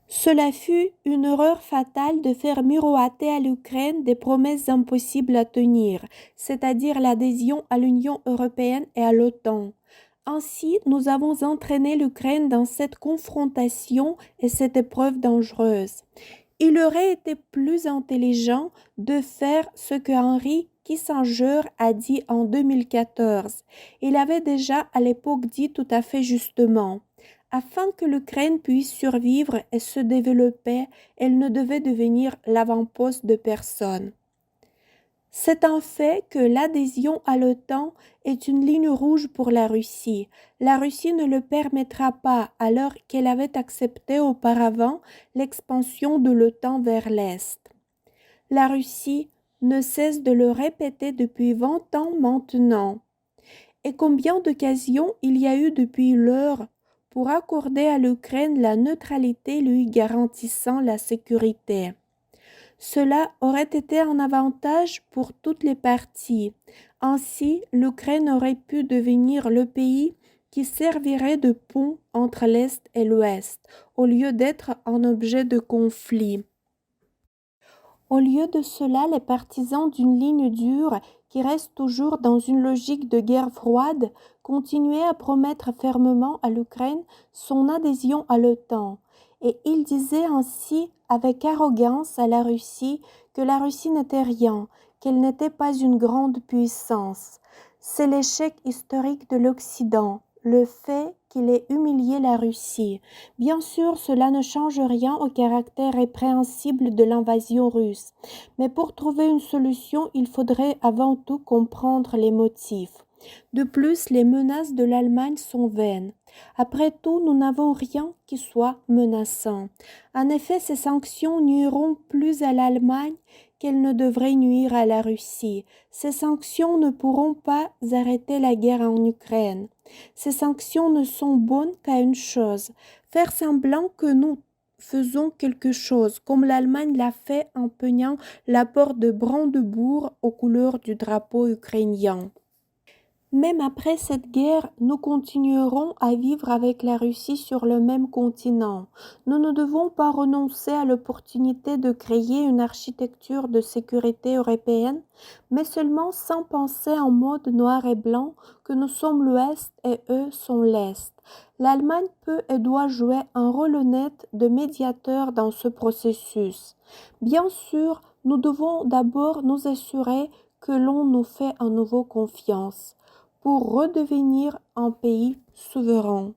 Cela fut une erreur fatale de faire miroiter à l'Ukraine des promesses impossibles à tenir, c'est-à-dire l'adhésion à l'Union européenne et à l'OTAN. Ainsi, nous avons entraîné l'Ukraine dans cette confrontation et cette épreuve dangereuse. Il aurait été plus intelligent de faire ce que Henry Kissinger a dit en 2014. Il avait déjà à l'époque dit tout à fait justement. Afin que l'Ukraine puisse survivre et se développer, elle ne devait devenir l'avant-poste de personne. C'est un fait que l'adhésion à l'OTAN est une ligne rouge pour la Russie. La Russie ne le permettra pas alors qu'elle avait accepté auparavant l'expansion de l'OTAN vers l'Est. La Russie ne cesse de le répéter depuis 20 ans maintenant. Et combien d'occasions il y a eu depuis lors pour accorder à l'Ukraine la neutralité lui garantissant la sécurité. Cela aurait été un avantage pour toutes les parties. Ainsi, l'Ukraine aurait pu devenir le pays qui servirait de pont entre l'Est et l'Ouest, au lieu d'être un objet de conflit. Au lieu de cela, les partisans d'une ligne dure, qui reste toujours dans une logique de guerre froide, continuaient à promettre fermement à l'Ukraine son adhésion à l'OTAN. Et ils disaient ainsi avec arrogance à la Russie que la Russie n'était rien, qu'elle n'était pas une grande puissance. C'est l'échec historique de l'Occident, le fait qu'il ait humilié la Russie. Bien sûr, cela ne change rien au caractère répréhensible de l'invasion russe, mais pour trouver une solution, il faudrait avant tout comprendre les motifs. De plus, les menaces de l'Allemagne sont vaines. Après tout, nous n'avons rien qui soit menaçant. En effet, ces sanctions nuiront plus à l'Allemagne qu'elles ne devraient nuire à la Russie. Ces sanctions ne pourront pas arrêter la guerre en Ukraine. Ces sanctions ne sont bonnes qu'à une chose, faire semblant que nous faisons quelque chose, comme l'Allemagne l'a fait en peignant la porte de Brandebourg aux couleurs du drapeau ukrainien. Même après cette guerre, nous continuerons à vivre avec la Russie sur le même continent. Nous ne devons pas renoncer à l'opportunité de créer une architecture de sécurité européenne, mais seulement sans penser en mode noir et blanc que nous sommes l'Ouest et eux sont l'Est. L'Allemagne peut et doit jouer un rôle honnête de médiateur dans ce processus. Bien sûr, nous devons d'abord nous assurer que l'on nous fait à nouveau confiance pour redevenir un pays souverain.